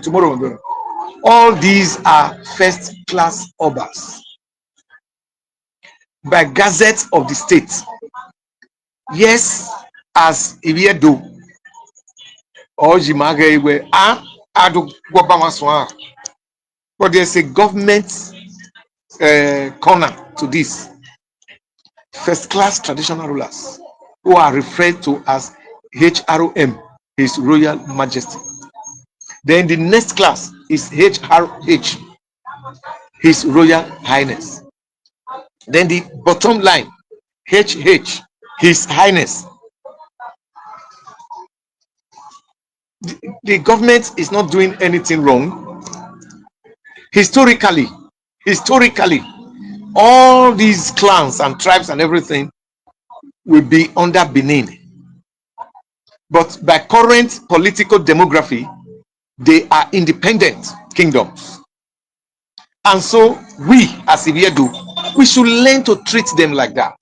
Tomorrow. All these are first-class obas by Gazette of the State. Yes, as Ibiedo or Jimage but there's a government corner to this. First-class traditional rulers who are referred to as HROM, His Royal Majesty. Then the next class is HRH, His Royal Highness. Then the bottom line, HH, His Highness. The government is not doing anything wrong. Historically, all these clans and tribes and everything will be under Benin. But by current political demography, they are independent kingdoms. And so we, as Ibiedo, we should learn to treat them like that.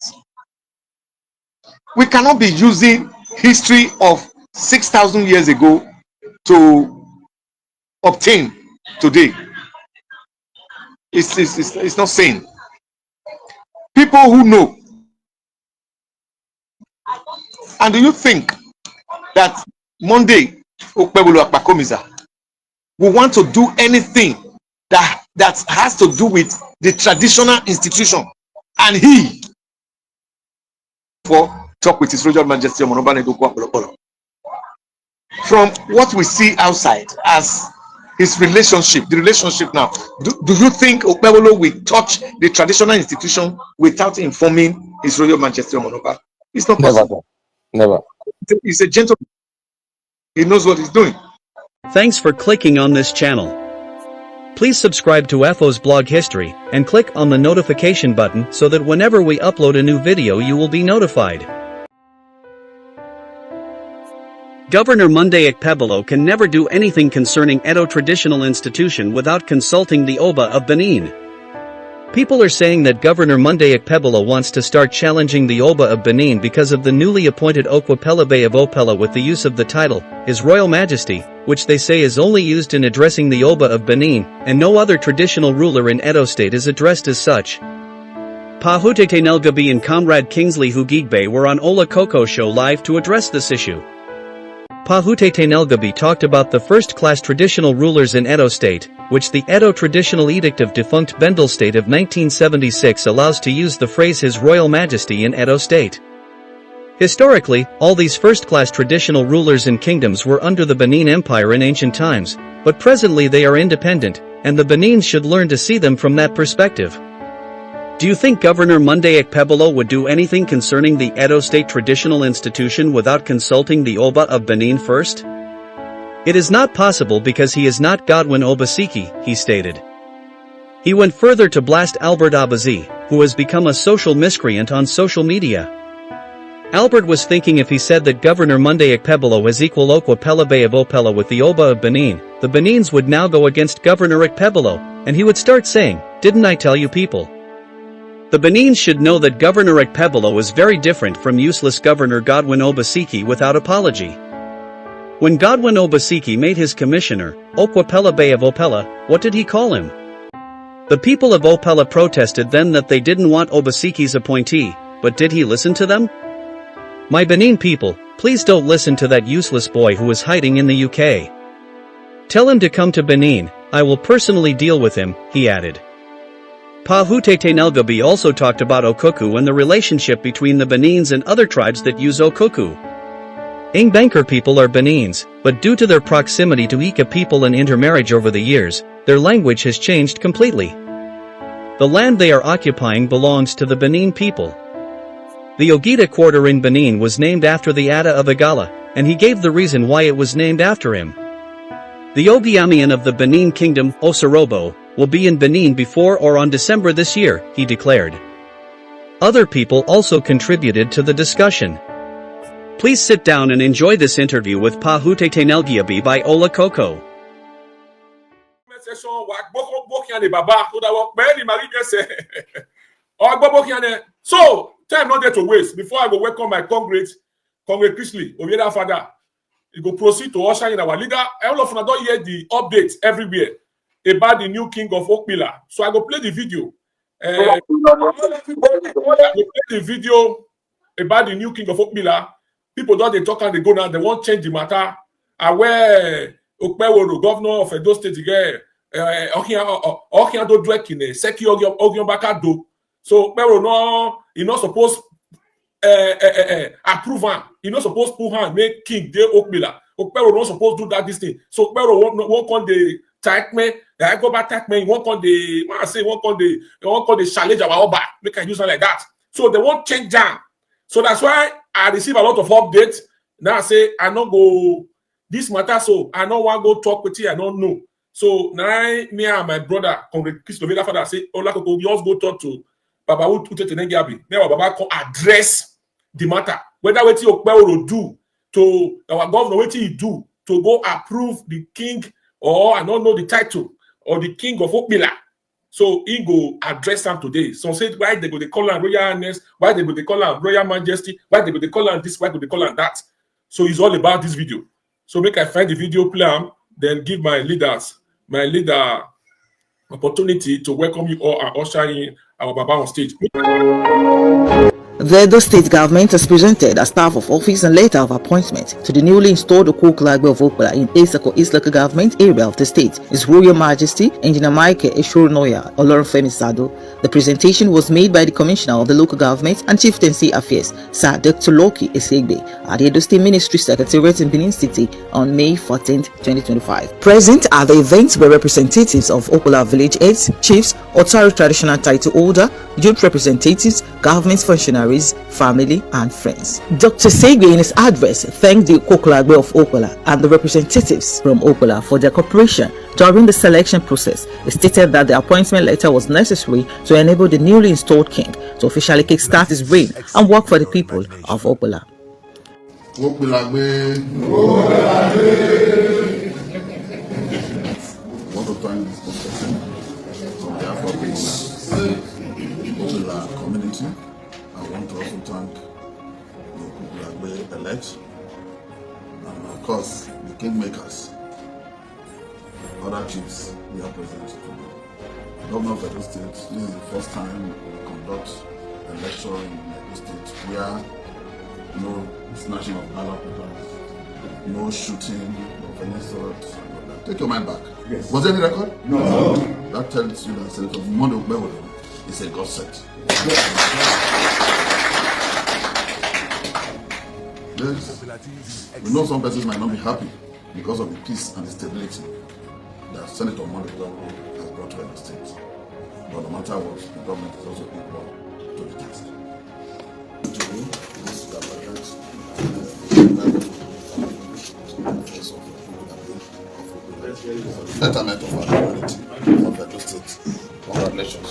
We cannot be using history of 6,000 years ago to obtain today. It's not sane. People who know. And do you think that Monday Okpebholo will want to do anything that has to do with the traditional institution, and he for talk with His Royal Majesty from what we see outside as his relationship, the relationship now? Do you think Okpebholo will touch the traditional institution without informing His Royal Majesty Omonoba? It's not possible. Never. He's a gentleman. He knows what he's doing. Thanks for clicking on this channel. Please subscribe to FO's blog history and click on the notification button so that whenever we upload a new video you will be notified. Governor Monday Okpebholo can never do anything concerning Edo traditional institution without consulting the Oba of Benin. People are saying that Governor Monday Okpebholo wants to start challenging the Oba of Benin because of the newly appointed Okwapelabe of Opela with the use of the title, His Royal Majesty, which they say is only used in addressing the Oba of Benin, and no other traditional ruler in Edo State is addressed as such. Pahutete Nelgabi and Comrade Kingsley Hugigbe were on Ola Koko show live to address this issue. Pahutete Nelgabi talked about the first-class traditional rulers in Edo State, which the Edo Traditional Edict of defunct Bendel State of 1976 allows to use the phrase His Royal Majesty in Edo State. Historically, all these first-class traditional rulers and kingdoms were under the Benin Empire in ancient times, but presently they are independent, and the Benins should learn to see them from that perspective. Do you think Governor Monday Okpebholo would do anything concerning the Edo State traditional institution without consulting the Oba of Benin first? It is not possible because he is not Godwin Obaseki, he stated. He went further to blast Albert Abazi, who has become a social miscreant on social media. Albert was thinking if he said that Governor Monday Okpebholo is equal Okwapelabe of Opela with the Oba of Benin, the Benins would now go against Governor Okpebholo, and he would start saying, "Didn't I tell you people?" The Benins should know that Governor Okpebholo is very different from useless Governor Godwin Obaseki without apology. When Godwin Obaseki made his commissioner, Okwapelabe of Opela, what did he call him? The people of Opela protested then that they didn't want Obaseki's appointee, but did he listen to them? My Benin people, please don't listen to that useless boy who is hiding in the UK. Tell him to come to Benin, I will personally deal with him, he added. Pahutete Nelgabi also talked about Okoku and the relationship between the Benins and other tribes that use Okoku. Igbanke people are Benins, but due to their proximity to Ika people and intermarriage over the years, their language has changed completely. The land they are occupying belongs to the Benin people. The Ogida quarter in Benin was named after the Ada of Igala, and he gave the reason why it was named after him. The Ogiamian of the Benin Kingdom, Osorobo, will be in Benin before or on December this year, he declared. Other people also contributed to the discussion. Please sit down and enjoy this interview with Pahutete Nelgabi by Ola Koko. So, time not there to waste. Before I go welcome my Comrade Kingsley, Father. he go proceed to usher in our leader. All of you don't hear the updates everywhere about the new king of Okpebholo. So I go play the video. I go play the video about the new king of Okpebholo. People don't they talk and they go now. They won't change the matter. Where Okpebholo, governor of Edo State, again. Okia do dwek in a seki Ogion Baka do. So Okpebholo no, he not supposed approve am. He not supposed put hand make king dey Okpebholo. Okpebholo not supposed do that this thing. So Okpebholo won't come the type me. I go back type me. Won't come the man say won't come the challenge our Oba. Make I use it like that. So they won't change down. So that's why I receive a lot of updates. Now I say I not go this matter. So I don't want to go talk with you. I don't know. So now me and my brother, Christopher father, say, "Oh, like we just go talk to Baba Utete Nengabi." Now Baba can address the matter. Whether what Okpebholo do to our governor, what he do to go approve the king, or I don't know the title, or the king of Okpebholo. So he go address them today. So say why they go they call him Royal Highness, why they go they call him Royal Majesty, why they go they call him this, why go they call him that. So it's all about this video. So make I find the video plan, then give my leader opportunity to welcome you all and usher in our Baba on stage. The Edo State government has presented a staff of office and letter of appointment to the newly installed Okolagbe of Okpebholo in Esako East Local Government area of the state. His Royal Majesty, Engineer Michael Eshoronoya Olorunfemi Sado. The presentation was made by the Commissioner of the Local Government and Chieftaincy Affairs, Sir Dr. Loki Esegbe, at the Edo State Ministry Secretariat in Benin City on May 14, 2025. Present at the event were representatives of Okpebholo village heads, chiefs, Otari traditional title holder, youth representatives, government functionaries, family, and friends. Dr. Segbe in his address thanked the Okolagbe of Okpebholo and the representatives from Okpebholo for their cooperation during the selection process. He stated that the appointment letter was necessary to enable the newly installed king to officially kickstart his reign and work for the people of Okpebholo. Want to thank this person on behalf of the Okpebholo community. I want to also thank the Okpebholo elect and of course the kingmakers, other chiefs we are present today. Governor of Edo State, this is the first time we conduct election in Edo State where no snatching of ballot papers, no shooting of any sort. Take your mind back. Yes. Was there any record? No. That tells you that Senator Mondo Okpebholo is a God sent. Yes. We know some persons might not be happy because of the peace and the stability that Senator Mondo Okpebholo has brought to Edo State. But no matter what, the government is also equal to the task. Betterment of our community of Edo State. Congratulations.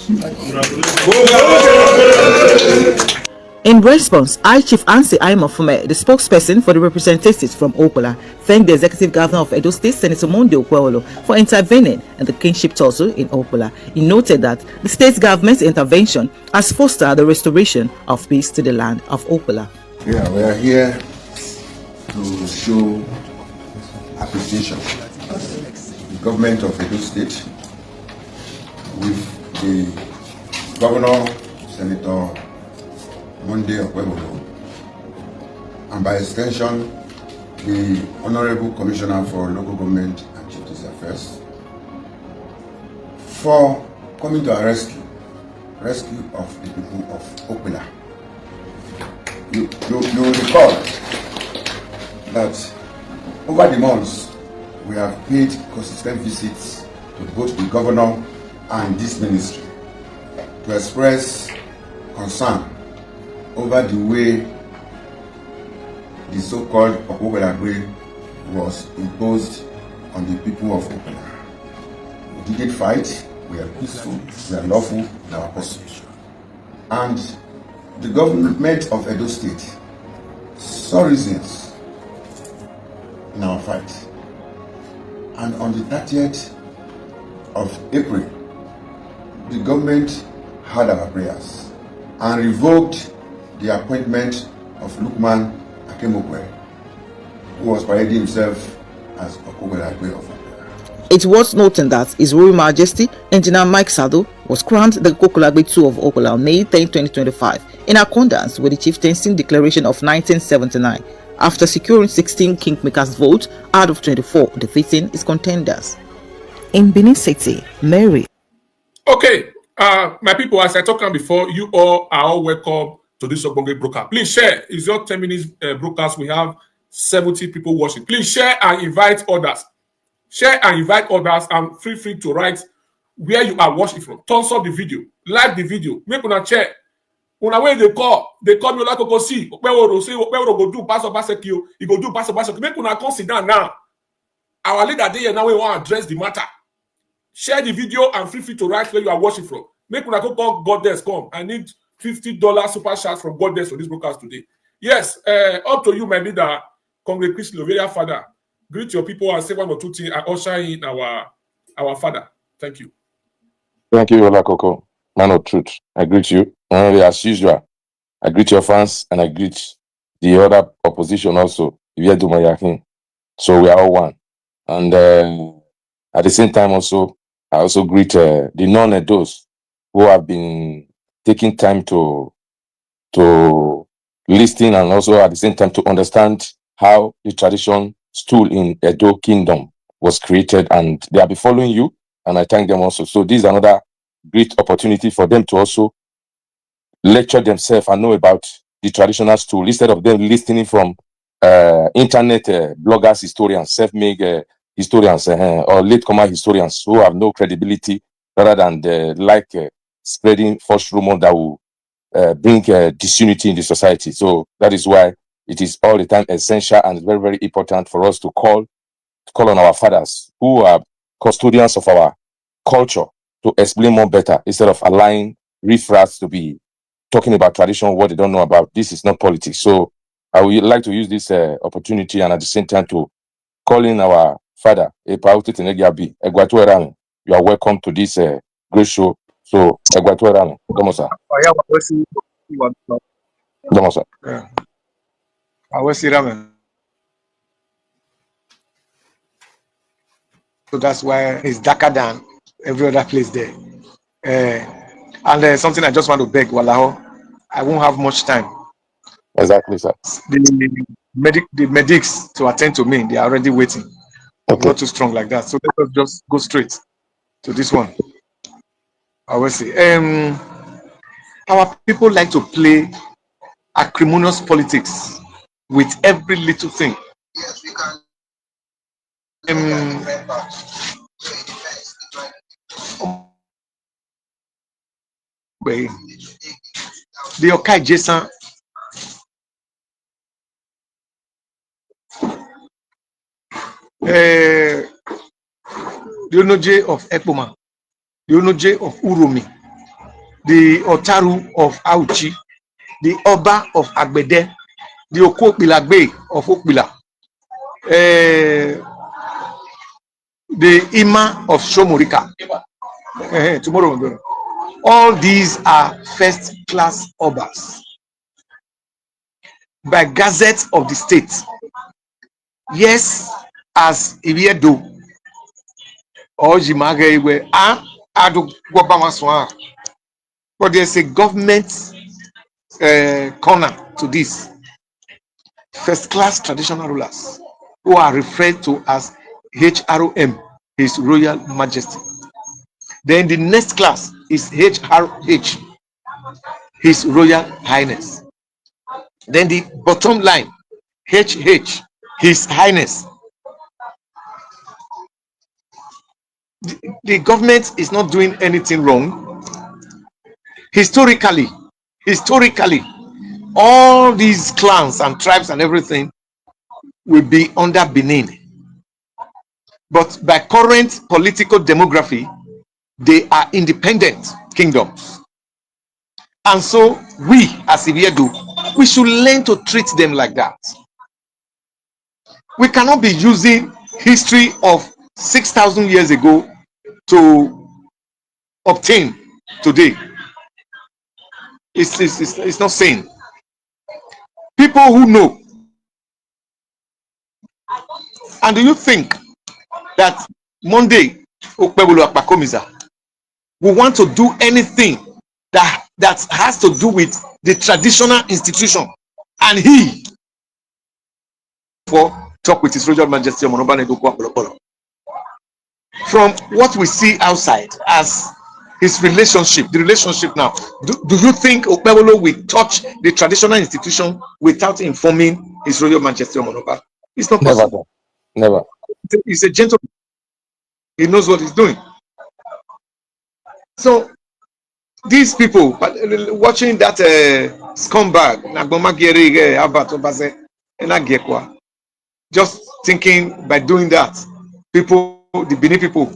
In response, High Chief Ansi Aimofume, the spokesperson for the representatives from Okpebholo, thanked the Executive Governor of Edo State, Senator Mondo Okpebholo, for intervening in the kingship tussle in Okpebholo. He noted that the state government's intervention has fostered the restoration of peace to the land of Okpebholo. Yeah, we are here to show appreciation to the government of Edo State with the Governor, Senator Mondo Okpebholo, and by extension, the Honorable Commissioner for Local Government and Chieftaincy Affairs, for coming to our rescue of the people of Okpebholo. You recall that over the months, we have paid consistent visits to both the governor and this ministry to express concern over the way the so-called Okpebholo was imposed on the people of Okpebholo. We didn't fight, we are peaceful, we are lawful in our pursuit. And the government of Edo State saw reasons in our fight. And on the 30th of April, the government heard our prayers and revoked the appointment of Lukman Akemokwe who was parading himself as Okpebholo of Okpebholo. It's worth noting that His Royal Majesty Engineer Mike Sado was crowned the Kokolagbe II of Okpebholo on May 10, 2025, in accordance with the Chieftaincy Declaration of 1979, after securing 16 kingmakers votes out of 24, defeating his contenders. In Benin City, Mary. Okay, my people, as I talked about before, you all are all welcome to this Ogbonge broadcast. Please share. It's your 10 minutes broadcast. We have 70 people watching. Please share and invite others. Share and invite others, and feel free to write where you are watching from. Thumbs up the video, like the video, make una share. Una when they call me like go see Okpebholo go do Pastor Obaseki, he go do Pastor Obaseki. Make una come sit down now. Our leader there now we want to address the matter. Share the video and feel free to write where you are watching from. Make una go call Goddess come. I need $50 super chat from Goddess for this broadcast today. Yes, up to you, my leader, Congress Christ Loveria Father. Greet your people and say one or two things and usher in our Father. Thank you. Thank you, Ola Koko. Man of truth. I greet you. As usual, I greet your fans and I greet the other opposition also. So we are all one. And at the same time also, I also greet the non-those who have been taking time to listen and also at the same time to understand how the tradition stool in Edo Kingdom was created, and they will be following you, and I thank them also. So this is another great opportunity for them to also lecture themselves and know about the traditional stool instead of them listening from internet bloggers, historians, self-made historians or latecomer historians who have no credibility, rather than spreading false rumor that will bring disunity in the society. So that is why it is all the time essential and very, very important for us to call on our fathers who are custodians of our culture to explain more better instead of allowing riffraffs to be talking about tradition, what they don't know about. This is not politics. So I would like to use this opportunity and at the same time to call in our father, Epauti Tenegiabi, Egwatuerami. You are welcome to this great show. So Egwatuerami, Domosa. Domosa. So that's why it's darker than every other place there. And something I just want to beg, Walaho, I won't have much time. Exactly, sir. The medics to attend to me, they are already waiting. Okay. I'm not too strong like that. So let us just go straight to this one. I will say, our people like to play acrimonious politics with every little thing. Yes, we can. The Okai Jason the Onoje of Ekpoma, the Onoje of Urumi, the Otaru of Auchi, the Oba of Agbede, the Okpebholo of Okpebholo, the Ima of Shomorika. Tomorrow, all these are first-class obas by Gazette of the State. Yes, as Ibiedo or Jimage, but there's a government corner to this. First-class traditional rulers who are referred to as HROM, His Royal Majesty. Then the next class is HRH, His Royal Highness. Then the bottom line, HH, His Highness. The government is not doing anything wrong. Historically, all these clans and tribes and everything will be under Benin. But by current political demography, they are independent kingdoms. And so we, as Ibiedo, we should learn to treat them like that. We cannot be using history of 6,000 years ago to obtain today. It's not sane. People who know And do you think that Monday Okpebholo Akpakomiza will want to do anything that has to do with the traditional institution, and he for talk with His Royal Majesty from what we see outside as his relationship, the relationship now? Do you think Okpebholo will touch the traditional institution without informing His Royal Majesty Omonoba? It's not possible. Never. He's a gentleman. He knows what he's doing. So these people watching that scumbag, just thinking by doing that, people, the Benin people,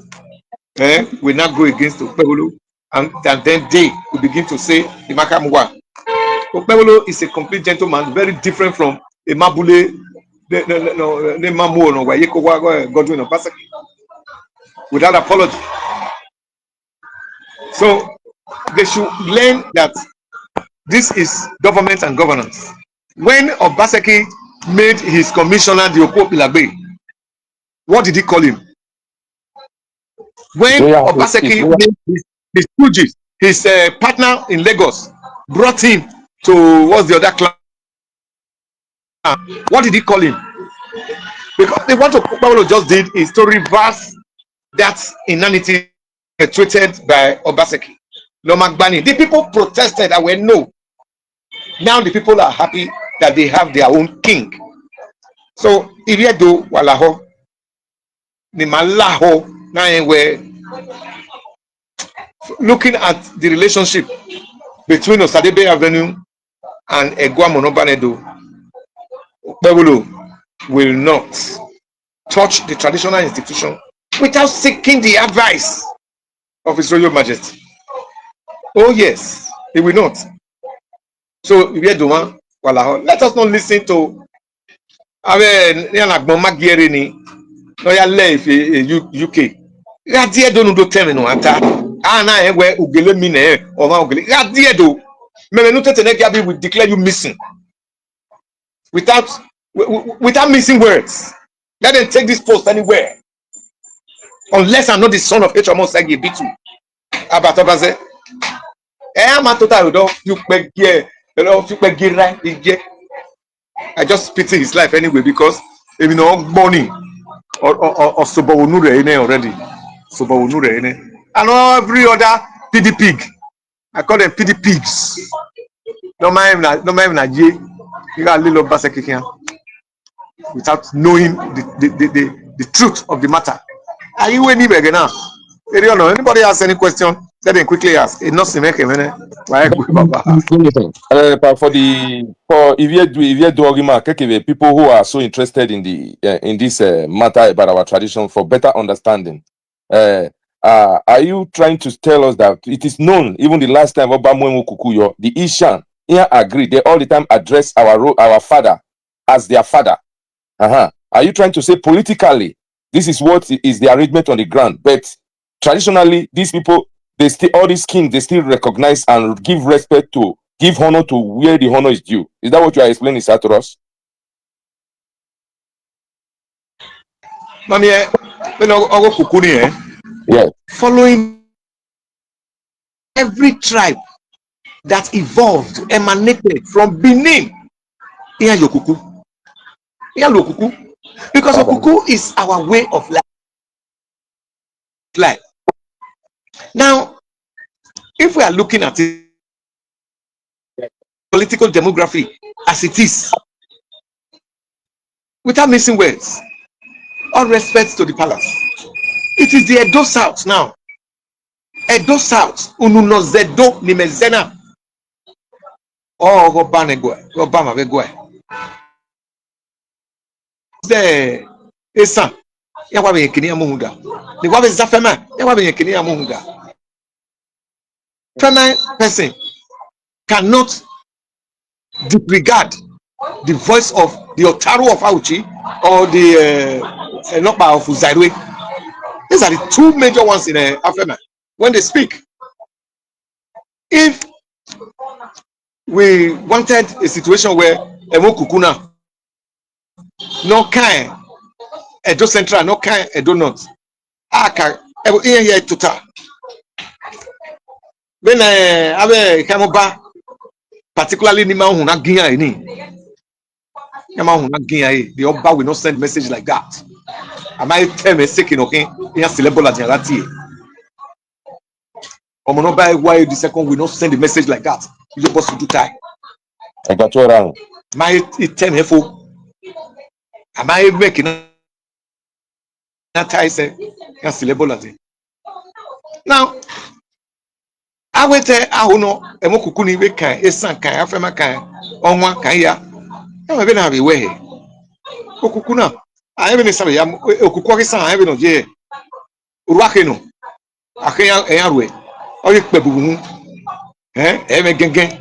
will not go against Okpebholo, and then they will begin to say the Makamwa. Okpebholo is a complete gentleman, very different from a Mabule, Godwin Obaseki, without apology. So they should learn that this is government and governance. When Obaseki made his commissioner the Okpebholo, what did he call him? When Obaseki made his stooges, his partner in Lagos, brought him to what's the other clan? What did he call him? Because they want to Okpebholo just did is to reverse that inanity perpetrated by Obaseki. The people protested and were no. Now the people are happy that they have their own king. So if you do walaho, the malaho now we're looking at the relationship between Osadebe Avenue and Egwa Monobanedo, Okpebholo will not touch the traditional institution without seeking the advice of His Royal Majesty. Oh yes, he will not. So if you do one, let us not listen to UK. Radie do no do teme no ata. Ana ewe ugele mi na e o ma ugele. Radie do. Me no tete na gabi will declare you missing. Without missing words. Let them take this post anywhere. Unless I'm not the son of H.M. Sagi Bitu. Abatobaze. I just pity his life anyway, because if you know morning or already. And every other PD pig. I call them PD pigs. No mind you got a little Obaseki here without knowing the truth of the matter. Are you any beggar now? Anybody has any question? Let them quickly ask. It's not make a minute. For if you do argument, people who are so interested in this matter about our tradition for better understanding, are you trying to tell us that it is known even the last time the Ishan here agree, they all the time address our father as their father? Are you trying to say politically this is what is the arrangement on the ground, but traditionally these people, they still, all these kings, they still recognize and give respect to, give honor to where the honor is due? Is that what you are explaining, sir, to us? Yeah. Following every tribe that evolved, emanated from Benin, because Okuku is our way of life. Now, if we are looking at it, political demography as it is, without missing words, all respect to the palace, it is the Edo South now. Edo South, Ununozedo Nimezena. Oh, Obama Vegwe. The Esa, Yawabe Kenya Muhuda. The Wabe Zafema, Yawabe Kenya Muhuda. Feminine person cannot disregard the voice of the Otaru of Auchi or the Enopa of Uzairwe. These are the two major ones in Afema when they speak. If we wanted a situation where Emo Kukuna no kind Edo Central, no kind Edo North. Aka, here total. When I come back, particularly Nima Huna Gia ini. Nima Huna Gia, the Oba will not send message like that. I might tell me second, okay? Here syllable at Yarati. Omonoba, why the second will not send a message like that? You supposed to do time. I got you around. My it tell me for. Am I making that I say? Here syllable at it. Now, I will tell Ahuno, Emokukuni, we can, Esan can, Afema can, Onwa can ya. I'm going to have a way. Okukuna, I haven't said, Okukwaki san, I haven't je. Urakeno, Akaya Airway, or you Pebu, Emegenge,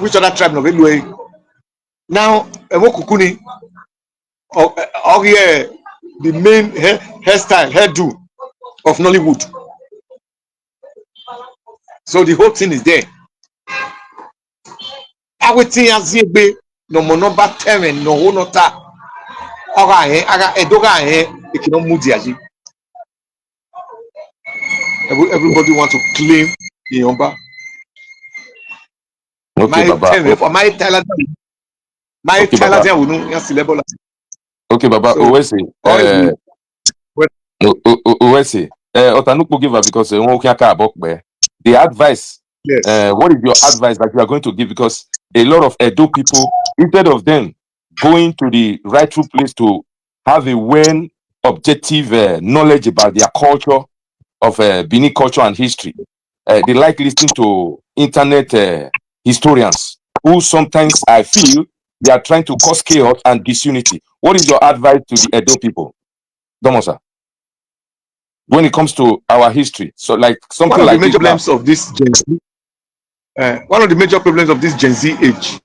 which other tribe of Elway. Now, Emokukuni, or here, the main hairstyle, hairdo of Nollywood. So the whole thing is there. I will think as you be no monoba term no honota. Aga edoga it cannot move the everybody wants to claim the number. Okay, My Baba. term for my talent. My Okay, talent Baba. will know yes level. Okay, Baba. So, Owesi. Owesi. Otanupo give her because the advice. yes. What is your advice that you are going to give? Because a lot of Edo people, instead of them going to the rightful place to have a well objective knowledge about their culture of Benin culture and history, they like listening to internet historians who sometimes I feel they are trying to cause chaos and disunity. What is your advice to the Edo people, Domosa, when it comes to our history? So, like something One of the like major this now. problems of this Gen Z, one of the major problems of this Gen Z age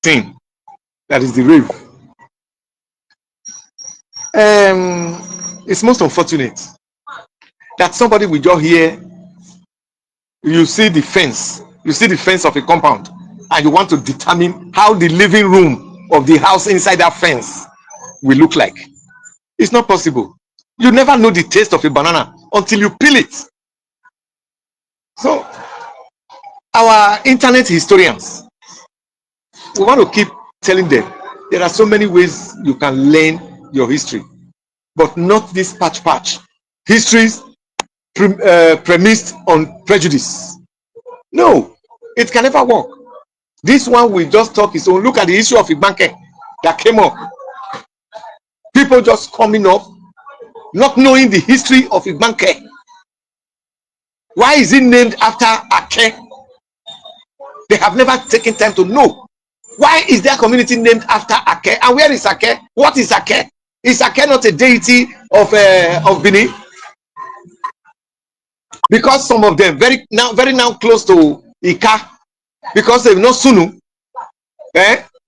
thing, that is the rave. It's most unfortunate that somebody will just hear, you see the fence of a compound, and you want to determine how the living room of the house inside that fence will look like. It's not possible. You never know the taste of a banana until you peel it. So our internet historians, we want to keep telling them there are so many ways you can learn your history, but not this patch. Histories premised on prejudice. No, it can never work. This one we just talk is on. Look at the issue of Igbanke that came up. People just coming up, not knowing the history of Igbanke. Why is it named after Ake? They have never taken time to know. Why is their community named after Ake? And where is Ake? What is Ake? Is Ake not a deity of Benin? Because some of them very now close to Ika, because they've not Sunu,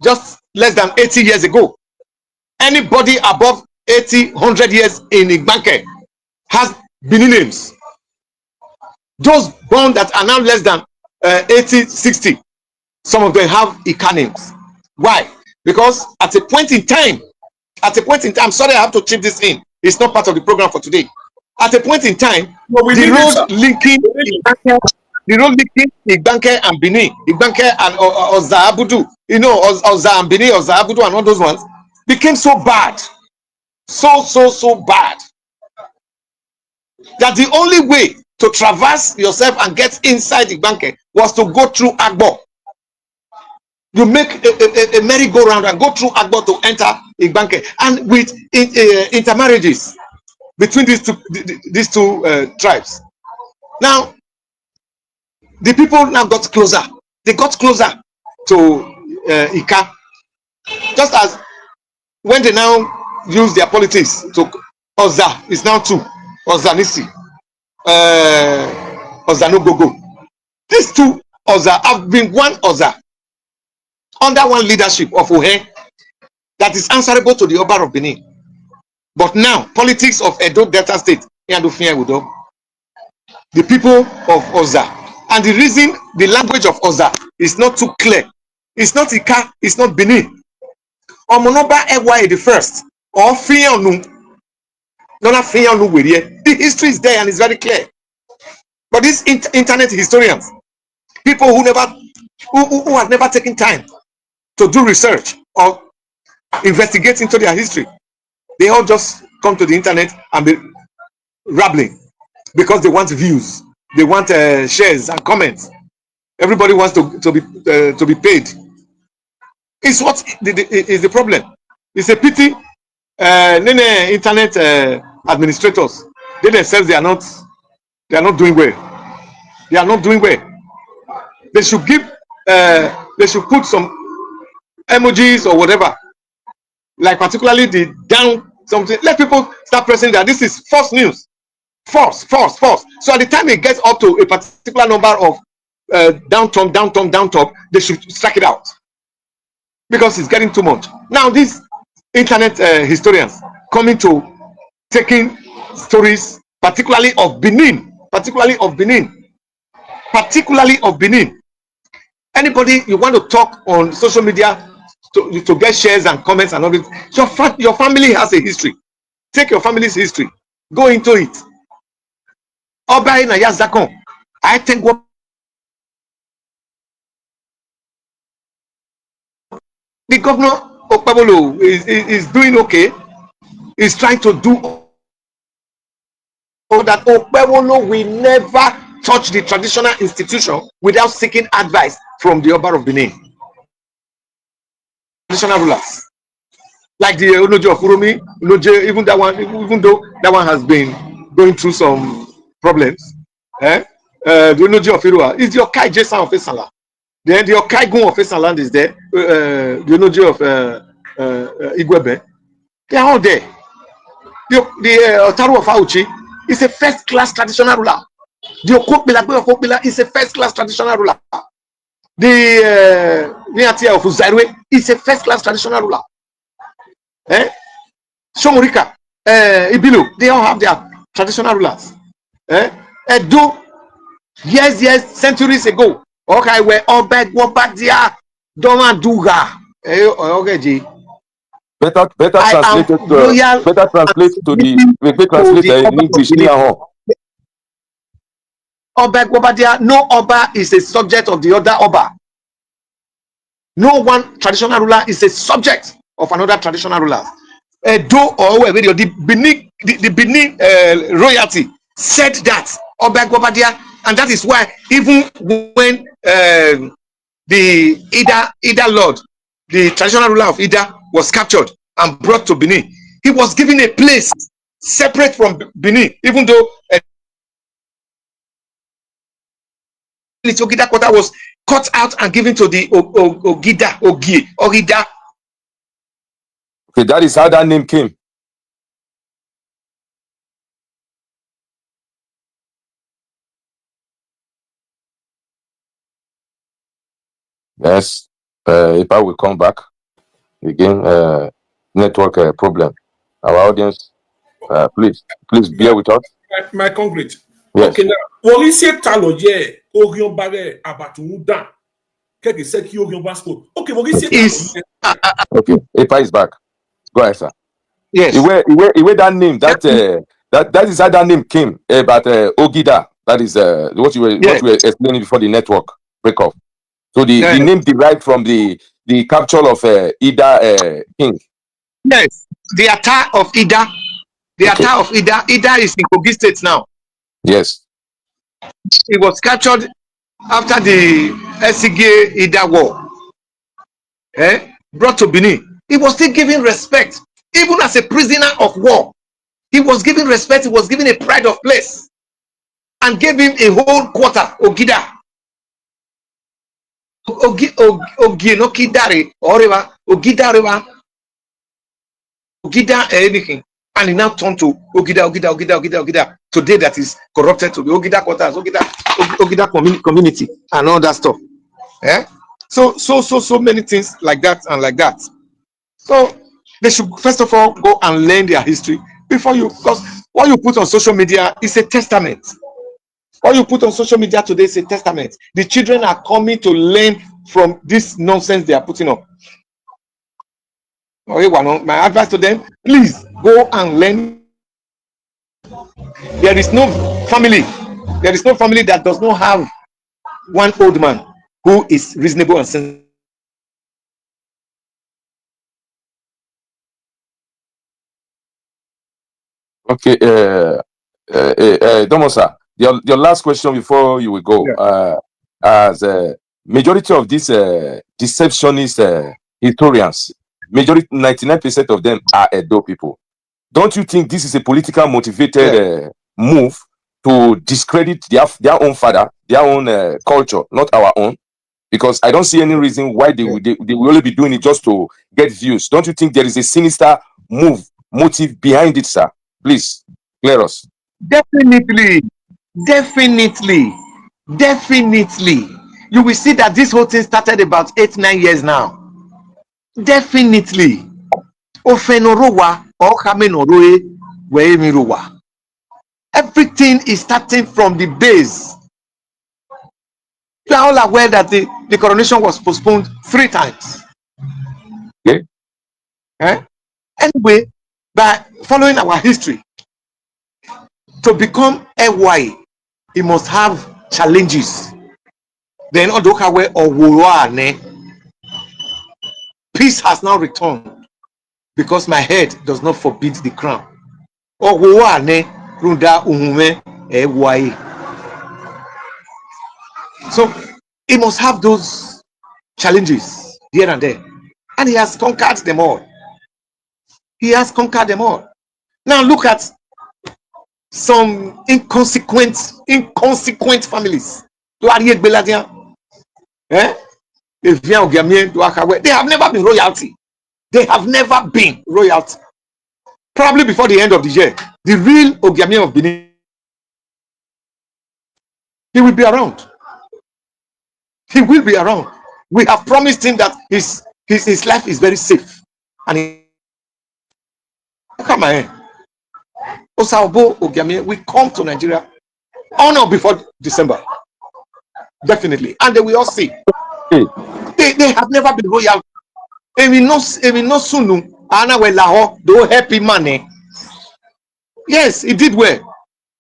just less than 80 years ago. Anybody above 80, 100 years in Igbanke has Benin names. Those born that are now less than 80, 60, some of them have Ika names. Why? Because at a point in time, sorry, I have to chip this in. It's not part of the program for today. At a point in time, the road linking Igbanke and Benin, Igbanke and Oza Abudu, Oza and Benin, Oza Abudu and all those ones became so bad, so bad, that the only way to traverse yourself and get inside Igbanke was to go through Agbo. You make a merry-go-round and go through Agbo to enter Igbanke, and with intermarriages between these two tribes. Now, the people now got closer. They got closer to Ika, just as when they now use their politics to Oza is now two, Ozanisi, Ozanogogo. These two Oza have been one Oza under one leadership of Ohe that is answerable to the Oba of Benin. But now, politics of Edo Delta State, the people of Oza, and the reason the language of Oza is not too clear, it's not Ika, it's not Benin. Omonoba Ewa the first, or Fionu. The history is there and it's very clear. But these internet historians, people who have never taken time to do research or investigate into their history, they all just come to the internet and be rambling because they want views, they want shares and comments. Everybody wants to be paid. It's what is the problem. It's a pity. Internet administrators, they themselves, they are not doing well. They are not doing well. They should put some emojis or whatever, like particularly the down something. Let people start pressing that this is false news, false. So at the time it gets up to a particular number of down top, they should strike it out because it's getting too much. Now these internet historians coming to taking stories, particularly of Benin. Anybody you want to talk on social media to get shares and comments and all this, your family has a history. Take your family's history, go into it. Oba na Yazakon, I think what the Governor Okpebholo is doing okay. Is trying to do so that Okpebholo will never touch the traditional institution without seeking advice from the Oba of Benin. Traditional rulers. Like the Onoji of Uromi, even though that one has been going through some problems. The Onoji of Irua is the Okai Jason of Esala. Then the Okai Gun of Esaland is there. The Onoji of Igwebe. They are all there. The Otaru of Auchi is a first-class traditional ruler. The Okpebholo of Okpebholo is a first-class traditional ruler. The Niatia of Uzairwe is a first-class traditional ruler. Shomurika, Ibilu, they all have their traditional rulers. Edo, years, centuries ago, okay, where Obegwobadia, Domaduga, okay, Better translate to the in English. Oba Gwobadia, no Oba is a subject of the other Oba. No one traditional ruler is a subject of another traditional ruler. The Benin royalty said that Oba Gwobadia, and that is why even when the Ida Lord, the traditional ruler of Ida, was captured and brought to Benin, he was given a place separate from Benin, even though Ogida quarter was cut out and given to the Ogida. Okay, that is how that name came. Yes, if I will come back again, network problem. Our audience, please bear with us. My concrete. Yes. Okay, now, Police Taloye, Orion Bare, Abatunda, Kegi said Orion Basco. Okay, Police Taloye. Okay, Epa is back. Go ahead, sir. Yes. Iwe that name, that is how that name came. But Ogida, that is what you were explaining before the network break off. So the name derived from the capture of Ida King. Yes, the attack of Ida. Attack of Ida. Ida is in Kogi State now. Yes. It was captured after the Esige Ida war. Brought to Benin. He was still given respect, even as a prisoner of war. He was given respect. He was given a pride of place, and gave him a whole quarter. Ogida. Ogidare or Ogida anything, and he now turned to Ogida. Today that is corrupted to the Ogida quarters, Ogida community, and all that stuff. So many things like that and like that. So they should first of all go and learn their history before because what you put on social media is a testament. What you put on social media today is a testament. The children are coming to learn from this nonsense they are putting up. My advice to them, please go and learn. There is no family. There is no family that does not have one old man who is reasonable and sensible. Okay, Domosa, your last question before you will go. Yeah. As majority of these deceptionist historians, majority 99% of them are Edo people. Don't you think this is a political motivated move to discredit their own father, their own culture, not our own? Because I don't see any reason why they will only be doing it just to get views. Don't you think there is a sinister motive behind it, sir? Please clear us. Definitely. You will see that this whole thing started about 8-9 years now. Definitely. Everything is starting from the base. You are all aware that the coronation was postponed 3 times. Okay. Anyway, by following our history, to become AY, he must have challenges. Then peace has now returned because my head does not forbid the crown. So he must have those challenges here and there, and he has conquered them all. Now look at some inconsequent families. They have never been royalty. Probably before the end of the year, the real Ogiamie of Benin, he will be around. We have promised him that his life is very safe. And come on, Osabo Ogiamie will come to Nigeria on or before December. Definitely. And they will all see. They have never been royal. Happy money. Yes, he did well.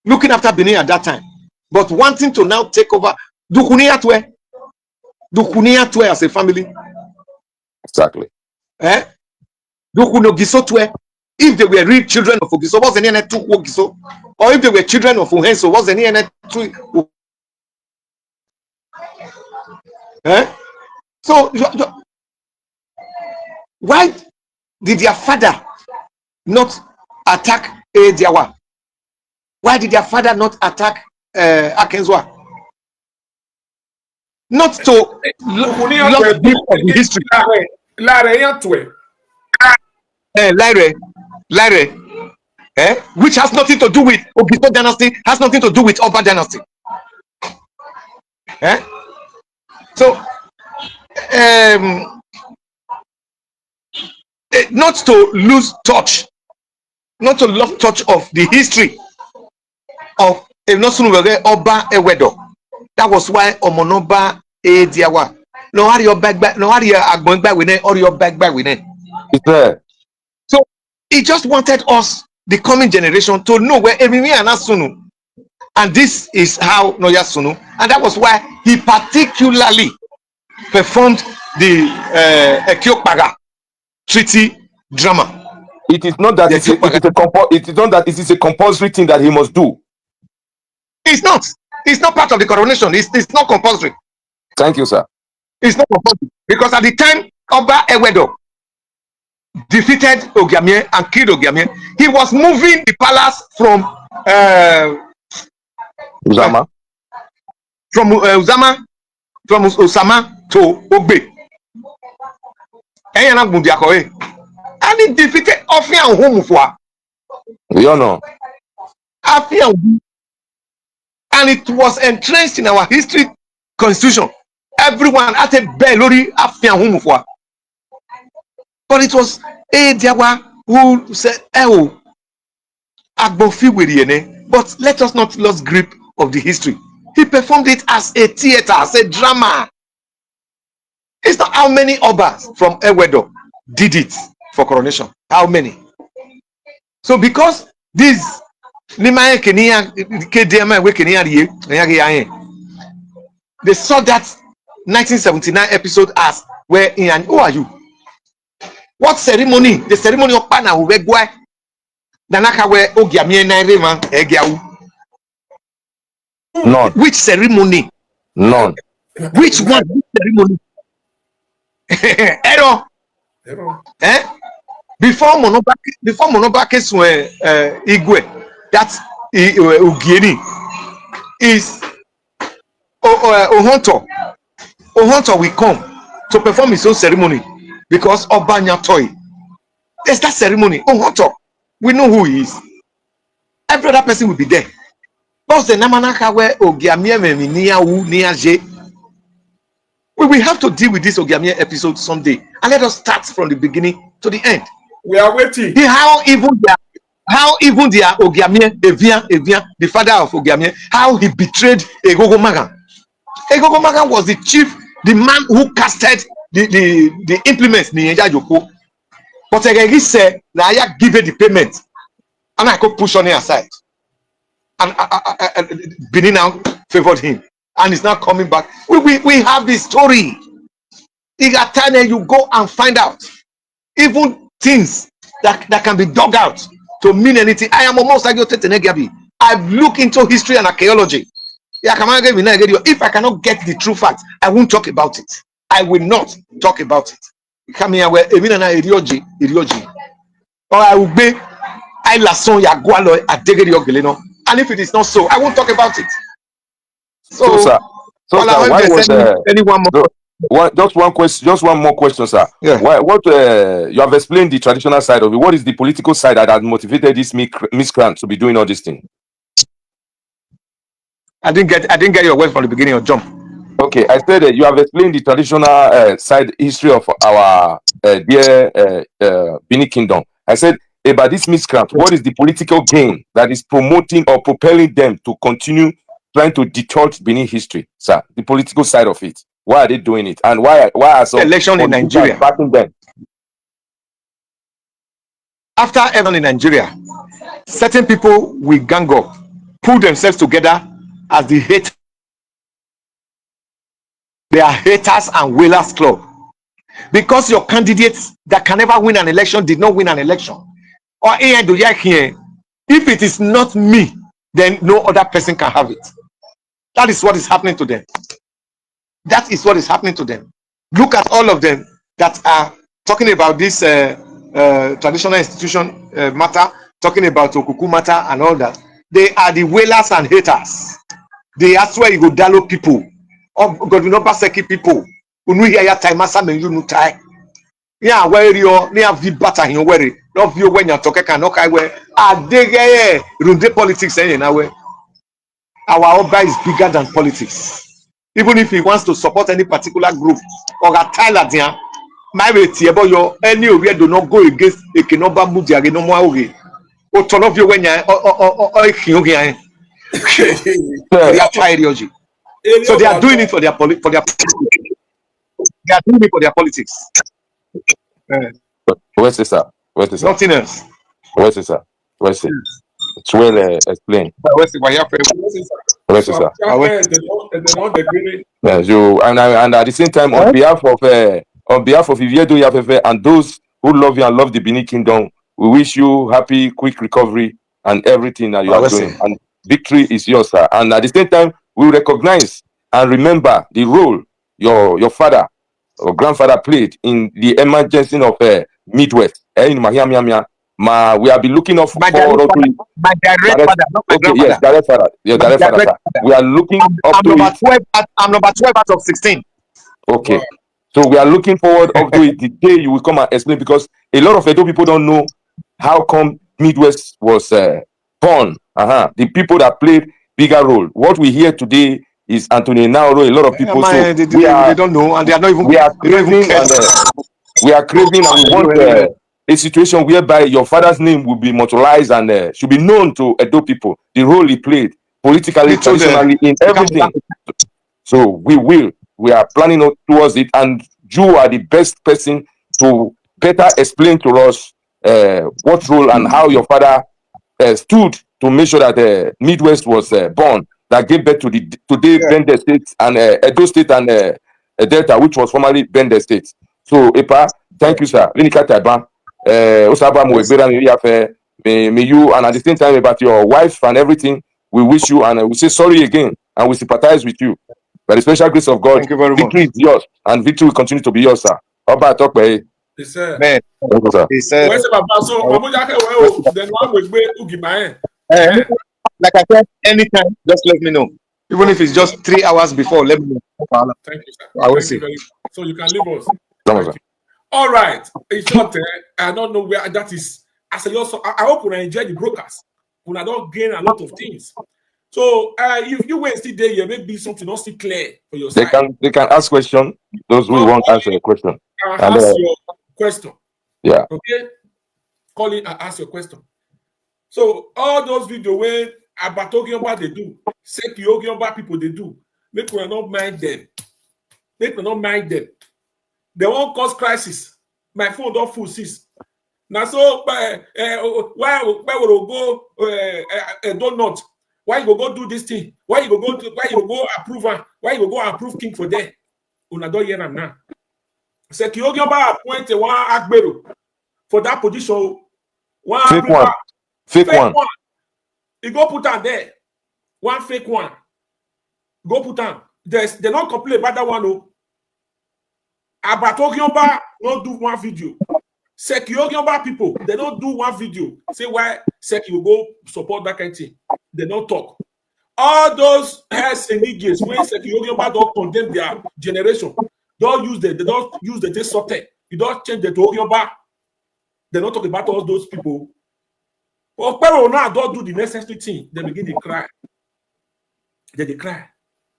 Looking after Benin at that time. But wanting to now take over Dukuniatwe as a family. Exactly. Dukunogisotwe. If they were real children of Ogiso, what's the name of Ogiso? Or if they were children of Uhenso, what's the name of So why did their father not attack Diawa? Why did their father not attack Akenzwa? Not to love the book of the history. Which has nothing to do with Ogiso dynasty, has nothing to do with Oba dynasty. So not to lose touch, not to lose touch of the history of Oba Ewedo. That was why Omonoba Ediawa. No hurry your back, no hurry your going back with it, or your back with it. So he just wanted us, the coming generation, to know where Emimi and Asunu. And this is how Noya Sunu. And that was why he particularly performed the Ekiokpaga treaty drama. It is not that it is a compulsory thing that he must do. It's not. It's not part of the coronation. It's not compulsory. Thank you, sir. It's not compulsory. Because at the time, Oba Ewedo defeated Ogiamie and killed Ogiamie, he was moving the palace from Uzama. From Osama to Ogbe. And he defeated Afia Ohumufwa. You know. Afia, and it was entrenched in our history constitution. Everyone at a Belori Afia Ohumufwa. But it was Diawa who said, "Oh, Agbofi Wiriene." But let us not lose grip of the history. He performed it as a theater, as a drama. It's not how many Obas from Ewedo did it for coronation. How many? So because this they saw that 1979 episode as where in who are you? What ceremony? The ceremony of Pana Wegwai. Danaka where Ogiamie Naireman Egiau. None. Which ceremony? None. Which one? Which ceremony? Error. Eh? Before Monobakes were Igwe, that's Ugieni is Ohonto. Ohonto will come to perform his own ceremony because Obanya Toy. There's that ceremony. Ohonto. We know who he is. Every other person will be there. But the Namanaka where Ogiamie Nia Wu Nia J. We will have to deal with this Ogiamie episode someday. And let us start from the beginning to the end. We are waiting. How even their Ogiamie, Evian, the father of Ogiamie, how he betrayed Egogo Magan. Egogo Magan was the chief, the man who casted the implements in Nigeria Joko. But he said, "Naya give it the payment," and I could push on it aside. And Benin now favored him, and he's now coming back. We have this story. You got time, and you go and find out even things that can be dug out to mean anything. I am almost like I've looked into history and archaeology. If I cannot get the true facts, I won't talk about it. I will not talk about it. Come here where Irioji. Or I will be I lason Yagualo at Degeri. And if it is not so, I won't talk about it. So sir, why was anyone more? Just one question, just one more question, sir. Yeah. What you have explained the traditional side of it. What is the political side that has motivated this miscreant to be doing all this thing? I didn't get your word from the beginning of jump. Okay, I said that you have explained the traditional side history of our dear Benin Kingdom. I said about this miscreant, what is the political gain that is promoting or propelling them to continue trying to distort Benin history, sir? The political side of it. Why are they doing it? And why are some election in Nigeria backing them? After election in Nigeria, certain people will gang up, pull themselves together as the hate. They are haters and wailers club. Because your candidates that can never win an election did not win an election. Or if it is not me, then no other person can have it. That is what is happening to them. That is what is happening to them. Look at all of them that are talking about this traditional institution matter, talking about Okuku matter and all that. They are the wailers and haters. They are where you go download people. Of Godwin Obaseki people. Unu hear ya time asa men you no tie. Yeah, where you near vibata hin where no view when you talk can no kai where adege runde politics na where our Oba is bigger than politics. Even if he wants to support any particular group or a Tyler there, my way tiebo your any of you do not go against a kenoba mudia no more okay. O turn off you when you so they are doing it for their politics. They are doing it for their politics. Where's this, sir? Where's this, sir? Nothing else. Where's this, sir? Where's it? It's well explained. Where's this, sir? Yes, you and at the same time, on behalf of Iviedo Yafefe and those who love you and love the Benin Kingdom, we wish you happy, quick recovery and everything that you are doing. And victory is yours, sir. And at the same time, we recognize and remember the role your father or grandfather played in the emergency of Midwest in Miami. We have been looking up my direct father, not my grandfather. Yes, direct father. Your direct father, sir. We are looking up to it. I'm number 12 out of 16. Okay. Wow. So we are looking forward up to it the day you will come and explain, because a lot of Edo people don't know how come Midwest was born. The people that played bigger role. What we hear today is Anthony Nauro. A lot of people they don't know, and they are not even. We are craving and we want a situation whereby your father's name will be immortalized and should be known to Edo people. The role he played politically, traditionally, in everything. So we are planning towards it, and you are the best person to better explain to us what role and how your father stood to make sure that the Midwest was born, that gave birth to the today Bender State and Edo State and Delta, which was formerly Bender State. So, Epa, thank you, sir. May you, and at the same time about your wife and everything, we wish you and we say sorry again and we sympathize with you. By the special grace of God, Thank you very victory much. is yours and victory will continue to be yours, sir. Oba Tokpe. He said, Man, Thank you, sir. he said, "Where's the Baba? So, Mabuja, well, then one will be Ugibae." like I said, anytime, just let me know. Even if it's just 3 hours before, let me know. Thank you, sir. I will Thank see. you very much. So you can leave us. Come on, Thank sir. you. All right. In short, I don't know where that is. As I also, I hope when I enjoy the brokers, when I don't gain a lot of things. So if you wait still there, maybe something not still clear for your They side. can ask question. Those who want answer a question. And Ask your question. yeah. Okay. Call in and ask your question. So all those videos where about talking about they do, Seki talking about people they do, make we not mind them. Make we not mind them. They won't cause crisis. My phone don't full sis. Now so why would go don't not? Why you go do this thing? Why you go approve her? Why you go approve king for there? Una don't hear them now. Seki talking about appoint one Agbero for that position. Fake one. Fake one. You go put her there. One fake one. Go put her. They don't complain about that one. No. About Ogyoba, don't do one video. Seki Ogyoba people, they don't do one video. Say why Seki will go support that kind of thing. They don't talk. All those heads and idiots when Seki Ogyoba don't condemn their generation, they don't use the taste sorted. You don't change the to Ogyoba. They don't talk about all those people. Okpebholo now don't do the necessary thing. They begin to cry. They cry.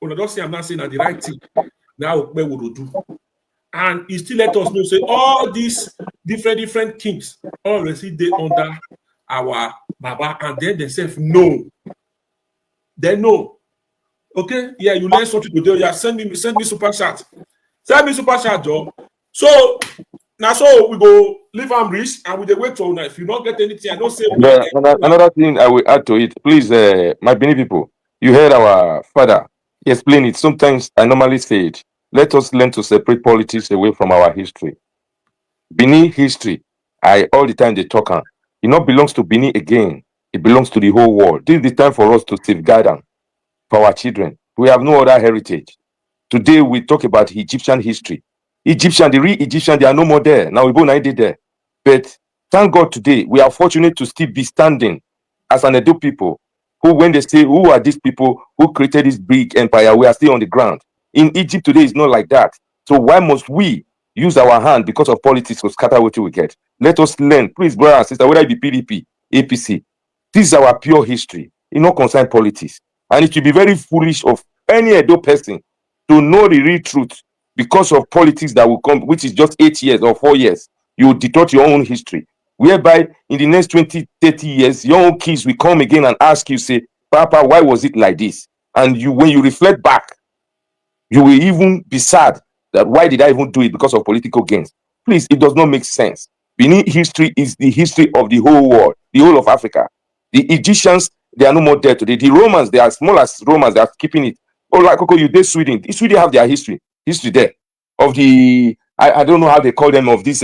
When I don't say I'm not saying that the right thing. Now Okpebholo will do. And he still let us know, say all these different kings already they under our Baba, and then they say no. They know. Okay, yeah, you learn something today. Yeah, send me super chat. Send me super chat, Joe. So now so we go leave am reach and we dey wait for now. If you don't get anything, I don't say Another thing I will add to it, please, my Benin people, you heard our father explain it. Sometimes I normally say it. Let us learn to separate politics away from our history. Benin history, all the time they talk on. It not belongs to Benin again. It belongs to the whole world. This is the time for us to safeguard them for our children. We have no other heritage. Today we talk about Egyptian history. The real Egyptian, they are no more there. Now we both did there. But thank God today we are fortunate to still be standing as an Edo people who, when they say who are these people who created this big empire, we are still on the ground. In Egypt today, it's not like that. So why must we use our hand because of politics to scatter what we get? Let us learn, please, brother and sister, whether it be PDP, APC. This is our pure history. It not concern politics. And it will be very foolish of any Edo person to know the real truth because of politics that will come, which is just 8 years or 4 years. You will distort your own history. Whereby in the next 20, 30 years, your own kids will come again and ask you, say, Papa, why was it like this? And when you reflect back, you will even be sad that why did I even do it because of political gains? Please, it does not make sense. Benin history is the history of the whole world, the whole of Africa. The Egyptians, they are no more there today. The Romans, they are small as Romans, they are keeping it. Oh, like Coco, you did Sweden. Sweden have their history there. Of the, I don't know how they call them, of these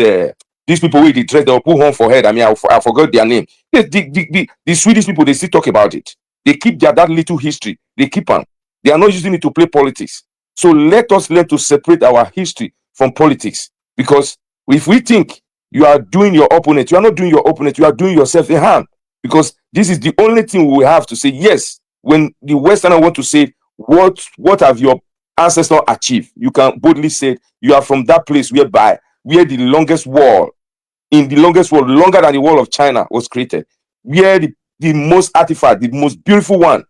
people with the dress, they'll put on for head. I mean, I forgot their name. The Swedish people, they still talk about it. They keep that little history. They keep on. They are not using it to play politics. So let us learn to separate our history from politics. Because if we think you are doing your opponent, you are not doing your opponent, you are doing yourself a harm. Because this is the only thing we have to say. Yes, when the Westerner want to say, what have your ancestors achieved? You can boldly say you are from that place where the longest wall, longer than the wall of China was created. Where the most artifact, the most beautiful one,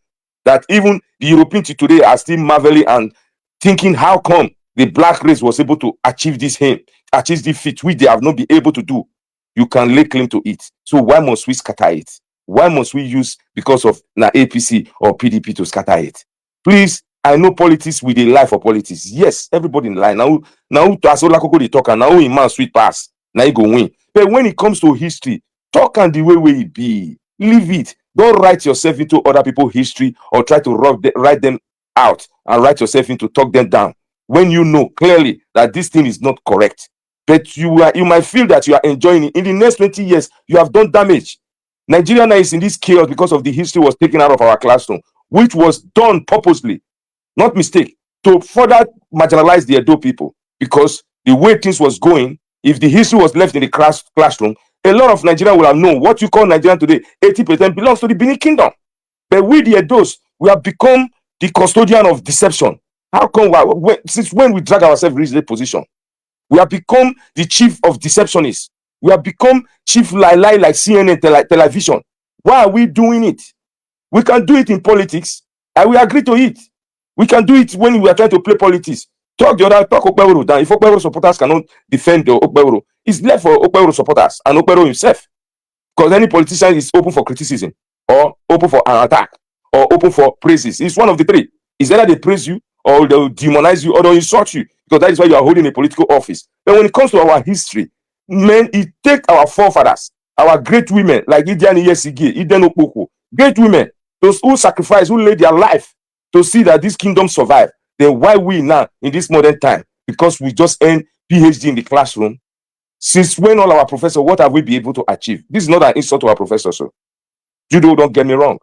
that even the Europeans today are still marveling and thinking how come the black race was able to achieve this feat, which they have not been able to do. You can lay claim to it. So why must we scatter it? Why must we use because of na APC or PDP to scatter it? Please, I know politics with a lie for politics. Yes, everybody in line. Now to Asola Koko they talk and now in man sweet pass. now you go win. But when it comes to history, talk and the way it be. Leave it. Don't write yourself into other people's history or try to write them out and write yourself into talk them down when you know clearly that this thing is not correct. But you might feel that you are enjoying it. In the next 20 years, you have done damage. Nigeria now is in this chaos because of the history was taken out of our classroom, which was done purposely, not mistake, to further marginalize the Edo people. Because the way things was going, if the history was left in the classroom, a lot of Nigerians will have known what you call Nigerian today, 80% belongs to the Benin Kingdom. But we, the Edos, we have become the custodian of deception. How come, since when we drag ourselves reach that position? We have become the chief of deceptionists. We have become chief lie like CNN television. Why are we doing it? We can do it in politics, and we agree to it. We can do it when we are trying to play politics. Talk Okpebholo down. If Okpebholo supporters cannot defend the Okpebholo, it's left for Okpebholo supporters and Okpebholo himself. Because any politician is open for criticism, or open for an attack, or open for praises. It's one of the three. It's either they praise you, or they'll demonize you, or they'll insult you, because that is why you are holding a political office. But when it comes to our history, man, it takes our forefathers, our great women, like Idiani Yesige, Iden Okpoko, great women, those who sacrificed, who laid their life to see that this kingdom survive. Then why we now, in this modern time, because we just earned PhD in the classroom, since when all our professors, what have we been able to achieve? This is not an insult to our professors. So. Judo, don't get me wrong.